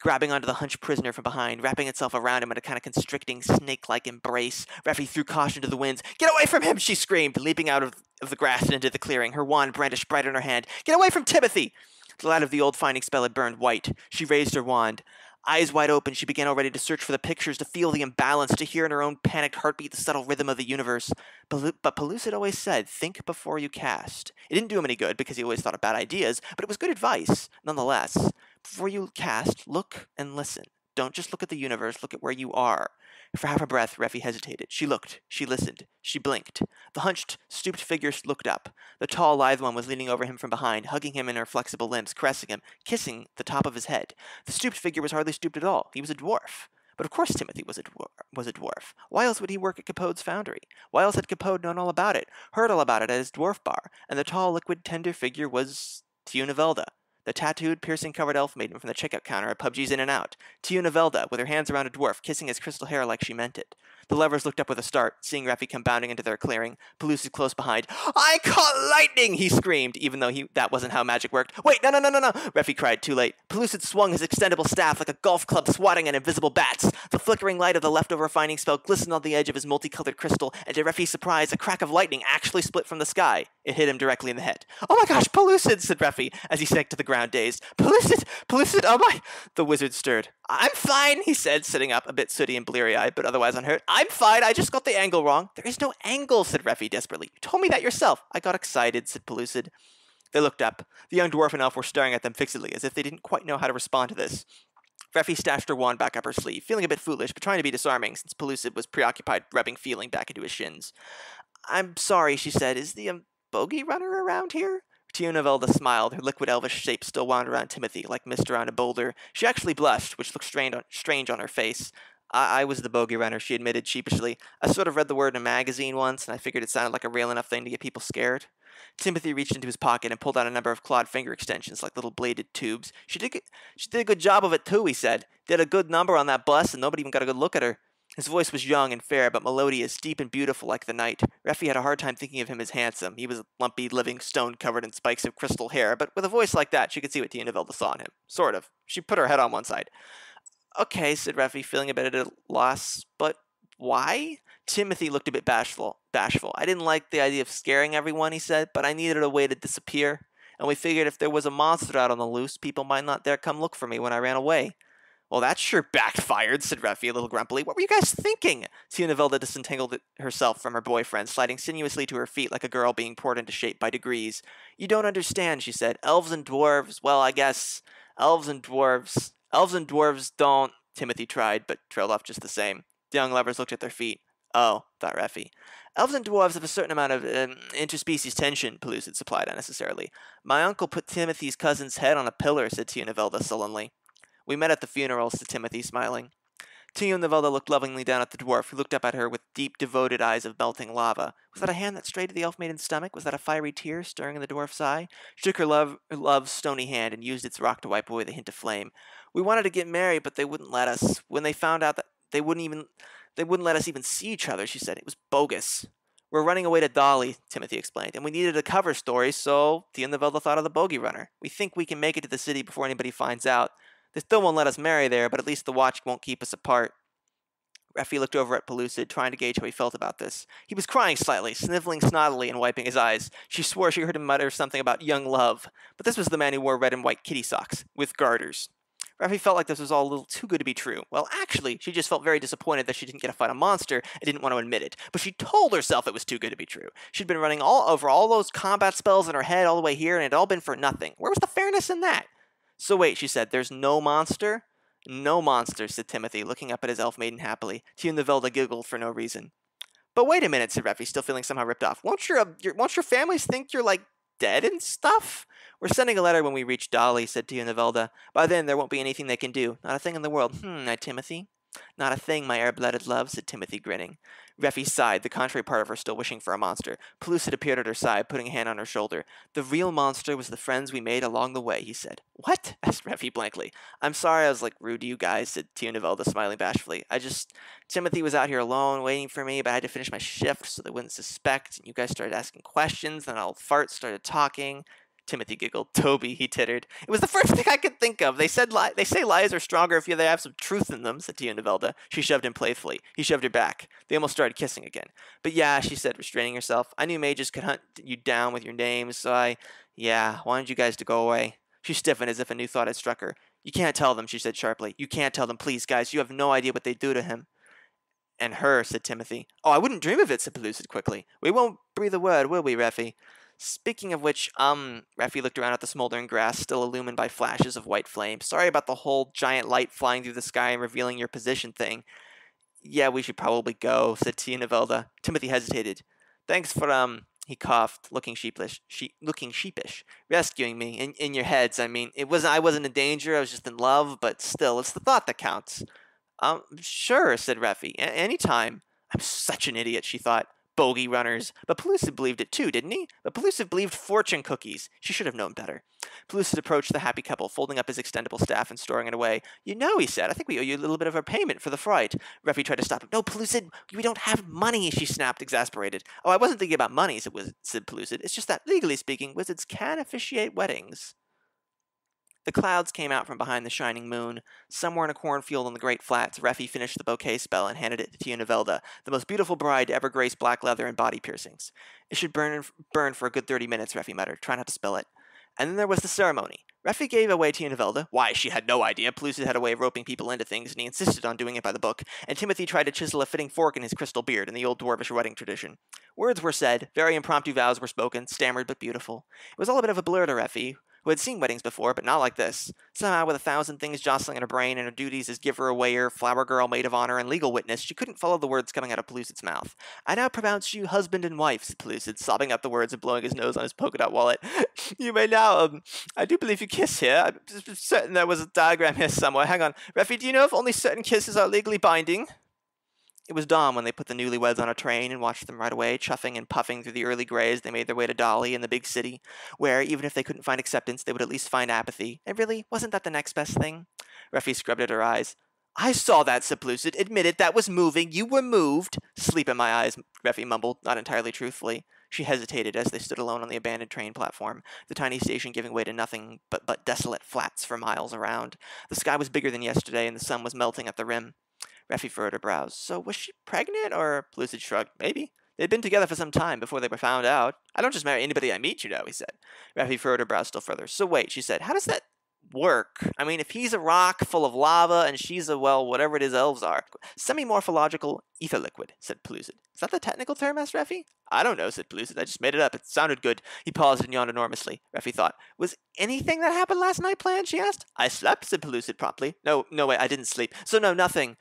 grabbing onto the hunched prisoner from behind, wrapping itself around him in a kind of constricting, snake-like embrace. Reffi threw caution to the winds. "Get away from him!" she screamed, leaping out of the grass and into the clearing, her wand brandished bright in her hand. "Get away from Timothy!" The light of the old finding spell had burned white. She raised her wand. Eyes wide open, she began already to search for the pictures, to feel the imbalance, to hear in her own panicked heartbeat the subtle rhythm of the universe. But Pellucid always said, "Think before you cast." It didn't do him any good, because he always thought of bad ideas, but it was good advice, nonetheless. Before you cast, look and listen. Don't just look at the universe, look at where you are. For half a breath, Reffi hesitated. She looked. She listened. She blinked. The hunched, stooped figure looked up. The tall, lithe one was leaning over him from behind, hugging him in her flexible limbs, caressing him, kissing the top of his head. The stooped figure was hardly stooped at all. He was a dwarf. But of course Timothy was a dwarf. Why else would he work at Capode's foundry? Why else had Capode known all about it, heard all about it at his dwarf bar? And the tall, liquid, tender figure was Tiunavelda, the tattooed, piercing-covered elf maiden from the checkout counter at PUBG's In and Out. Tiunavelda, with her hands around a dwarf, kissing his crystal hair like she meant it. The lovers looked up with a start, seeing Reffi come bounding into their clearing, Pellucid close behind. "I caught lightning!" he screamed, even though that wasn't how magic worked. "Wait, no, Reffi cried, too late. Pellucid swung his extendable staff like a golf club swatting at invisible bats. The flickering light of the leftover finding spell glistened on the edge of his multicolored crystal, and to Reffi's surprise, a crack of lightning actually split from the sky. It hit him directly in the head. "Oh my gosh, Pellucid!" said Reffi, as he sank to the ground dazed. Pellucid, oh my—" The wizard stirred. "I'm fine," he said, sitting up, a bit sooty and bleary-eyed, but otherwise unhurt. "I'm fine, I just got the angle wrong." "There is no angle," said Reffi desperately. "You told me that yourself." "I got excited," said Pellucid. They looked up. The young dwarf and elf were staring at them fixedly, as if they didn't quite know how to respond to this. Reffi stashed her wand back up her sleeve, feeling a bit foolish, but trying to be disarming, since Pellucid was preoccupied rubbing feeling back into his shins. "I'm sorry," she said. "Is the bogey runner around here?" Tiunavelda smiled, her liquid elvish shape still wound around Timothy, like mist around a boulder. She actually blushed, which looked strange on her face. I was the bogey runner," she admitted sheepishly. "I sort of read the word in a magazine once, and I figured it sounded like a real enough thing to get people scared." Timothy reached into his pocket and pulled out a number of clawed finger extensions, like little bladed tubes. She did a good job of it, too," he said. "Did a good number on that bus, and nobody even got a good look at her." His voice was young and fair, but melodious, deep and beautiful like the night. Reffi had a hard time thinking of him as handsome. He was a lumpy, living stone covered in spikes of crystal hair, but with a voice like that, she could see what Tiunavelda saw in him. Sort of. She put her head on one side. "Okay," said Reffi, feeling a bit at a loss. "But why?" Timothy looked a bit bashful. "I didn't like the idea of scaring everyone," he said, "but I needed a way to disappear. And we figured if there was a monster out on the loose, people might not dare come look for me when I ran away." "Well, that sure backfired," said Reffi a little grumpily. "What were you guys thinking?" Tiunavelda disentangled herself from her boyfriend, sliding sinuously to her feet like a girl being poured into shape by degrees. "You don't understand," she said. "Elves and dwarves, well, I guess, elves and dwarves don't—" Timothy tried, but trailed off just the same. The young lovers looked at their feet. "Oh," thought Reffi. "Elves and dwarves have a certain amount of interspecies tension," Pellucid supplied unnecessarily. "My uncle put Timothy's cousin's head on a pillar," said Tiunavelda sullenly. "We met at the funeral," said Timothy, smiling. Tiunavelda looked lovingly down at the dwarf, who looked up at her with deep, devoted eyes of melting lava. Was that a hand that strayed to the elf-maiden's stomach? Was that a fiery tear stirring in the dwarf's eye? She took her love's stony hand and used its rock to wipe away the hint of flame. "We wanted to get married, but they wouldn't let us. When they found out that they wouldn't let us even see each other," she said. "It was bogus." "We're running away to Dolly," Timothy explained, "and we needed a cover story, so Tiunavelda thought of the bogey runner. We think we can make it to the city before anybody finds out. They still won't let us marry there, but at least the watch won't keep us apart." Reffi looked over at Pellucid, trying to gauge how he felt about this. He was crying slightly, sniveling snottily and wiping his eyes. She swore she heard him mutter something about young love, but this was the man who wore red and white kitty socks, with garters. Reffi felt like this was all a little too good to be true. Well, actually, she just felt very disappointed that she didn't get to fight a monster and didn't want to admit it. But she told herself it was too good to be true. She'd been running all over all those combat spells in her head all the way here, and it had all been for nothing. Where was the fairness in that? So wait, she said, there's no monster? No monster, said Timothy, looking up at his elf maiden happily. Tiundevelda giggled for no reason. But wait a minute, said Reffi, still feeling somehow ripped off. Won't your families think you're, like, dead and stuff? We're sending a letter when we reach Dolly, said Tiundevelda. By then, there won't be anything they can do. Not a thing in the world. Timothy. Not a thing, my air-blooded love, said Timothy, grinning. Reffi sighed, the contrary part of her still wishing for a monster. Pellucid appeared at her side, putting a hand on her shoulder. The real monster was the friends we made along the way, he said. What? Asked Reffi blankly. I'm sorry I was, rude to you guys, said Tiundevelda, smiling bashfully. Timothy was out here alone, waiting for me, but I had to finish my shift so they wouldn't suspect, and you guys started asking questions, then old fart started talking. Timothy giggled. Toby, he tittered. It was the first thing I could think of. They say lies are stronger if they have some truth in them, said Tiundevelda. She shoved him playfully. He shoved her back. They almost started kissing again. But yeah, she said, restraining herself. I knew mages could hunt you down with your names, so I wanted you guys to go away. She stiffened as if a new thought had struck her. You can't tell them, she said sharply. You can't tell them, please, guys. You have no idea what they do to him. And her, said Timothy. Oh, I wouldn't dream of it, said Pellucid quickly. We won't breathe a word, will we, Reffi? Speaking of which, Reffi looked around at the smoldering grass, still illumined by flashes of white flame. Sorry about the whole giant light flying through the sky and revealing your position thing. Yeah, we should probably go, said Tiundevelda. Timothy hesitated. Thanks for, he coughed, looking sheepish. Rescuing me. In your heads, I mean. I wasn't in danger, I was just in love, but still, it's the thought that counts. Sure, said Reffi. Anytime. I'm such an idiot, she thought. Bogey runners. But Pellucid believed it too, didn't he? But Pellucid believed fortune cookies. She should have known better. Pellucid approached the happy couple, folding up his extendable staff and storing it away. You know, he said, I think we owe you a little bit of a payment for the fright. Reffi tried to stop him. No, Pellucid, we don't have money, she snapped, exasperated. Oh, I wasn't thinking about money, said Pellucid. It's just that, legally speaking, wizards can officiate weddings. The clouds came out from behind the shining moon. Somewhere in a cornfield on the Great Flats, Reffi finished the bouquet spell and handed it to Tiundevelda, the most beautiful bride to ever grace black leather and body piercings. It should burn for a good 30 minutes, Reffi muttered. Try not to spill it. And then there was the ceremony. Reffi gave away Tiundevelda. Why, she had no idea. Pellucid had a way of roping people into things, and he insisted on doing it by the book, and Timothy tried to chisel a fitting fork in his crystal beard in the old dwarvish wedding tradition. Words were said, very impromptu vows were spoken, stammered but beautiful. It was all a bit of a blur to Reffi, who had seen weddings before, but not like this. Somehow, with 1,000 things jostling in her brain and her duties as giver-awayer, flower girl, maid of honor, and legal witness, she couldn't follow the words coming out of Pellucid's mouth. I now pronounce you husband and wife, said Pellucid, sobbing out the words and blowing his nose on his polka-dot wallet. You may now, I do believe you kiss here. I'm certain there was a diagram here somewhere. Hang on. Reffi, do you know if only certain kisses are legally binding? It was dawn when they put the newlyweds on a train and watched them ride away, chuffing and puffing through the early gray as they made their way to Dolly in the big city, where, even if they couldn't find acceptance, they would at least find apathy. And really, wasn't that the next best thing? Reffi scrubbed at her eyes. I saw that, said Pellucid. Admit it, that was moving. You were moved. Sleep in my eyes, Reffi mumbled, not entirely truthfully. She hesitated as they stood alone on the abandoned train platform, the tiny station giving way to nothing but desolate flats for miles around. The sky was bigger than yesterday, and the sun was melting at the rim. Reffi furrowed her brows. So was she pregnant, or? Pellucid shrugged. Maybe. They'd been together for some time before they were found out. I don't just marry anybody I meet, you know, he said. Reffi furrowed her brows still further. So wait, she said, how does that work? I mean, if he's a rock full of lava and she's a, well, whatever it is elves are. Semi-morphological ether liquid, said Pellucid. Is that the technical term, asked Reffi? I don't know, said Pellucid. I just made it up. It sounded good. He paused and yawned enormously. Reffi thought. Was anything that happened last night planned, she asked. I slept, said Pellucid promptly. No, wait, I didn't sleep. So no, nothing.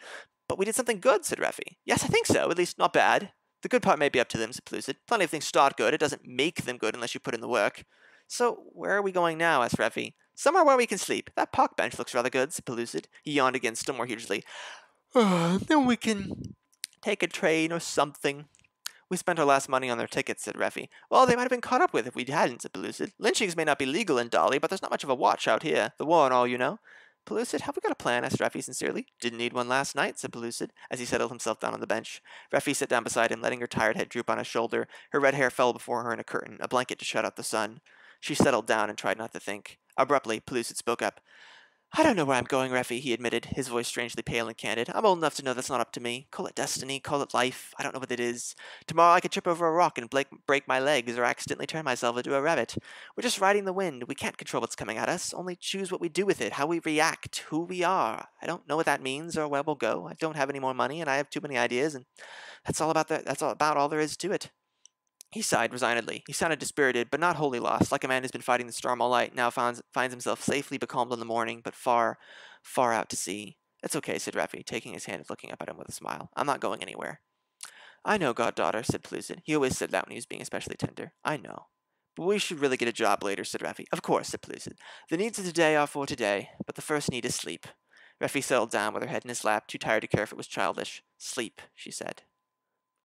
But we did something good, said Reffi. Yes, I think so. At least not bad. The good part may be up to them, said Pellucid. Plenty of things start good. It doesn't make them good unless you put in the work. So, where are we going now, asked Reffi. Somewhere where we can sleep. That park bench looks rather good, said Pellucid. He yawned again, still more hugely. Then we can take a train or something. We spent our last money on their tickets, said Reffi. Well, they might have been caught up with if we hadn't, said Pellucid. Lynchings may not be legal in Dolly, but there's not much of a watch out here. The war and all, you know. Pellucid, have we got a plan? Asked Reffi sincerely. Didn't need one last night, said Pellucid, as he settled himself down on the bench. Reffi sat down beside him, letting her tired head droop on his shoulder. Her red hair fell before her in a curtain, a blanket to shut out the sun. She settled down and tried not to think. Abruptly, Pellucid spoke up. I don't know where I'm going, Reffi, he admitted, his voice strangely pale and candid. I'm old enough to know that's not up to me. Call it destiny, call it life, I don't know what it is. Tomorrow I could trip over a rock and break my legs or accidentally turn myself into a rabbit. We're just riding the wind. We can't control what's coming at us, only choose what we do with it, how we react, who we are. I don't know what that means or where we'll go. I don't have any more money and I have too many ideas, and that's all about all there is to it. He sighed resignedly. He sounded dispirited, but not wholly lost, like a man who's been fighting the storm all night, now finds himself safely becalmed in the morning, but far, far out to sea. It's okay, said Reffi, taking his hand and looking up at him with a smile. I'm not going anywhere. I know, goddaughter, said Pellucid. He always said that when he was being especially tender. I know. But we should really get a job later, said Reffi. Of course, said Pellucid. The needs of today are for today, but the first need is sleep. Reffi settled down with her head in his lap, too tired to care if it was childish. Sleep, she said.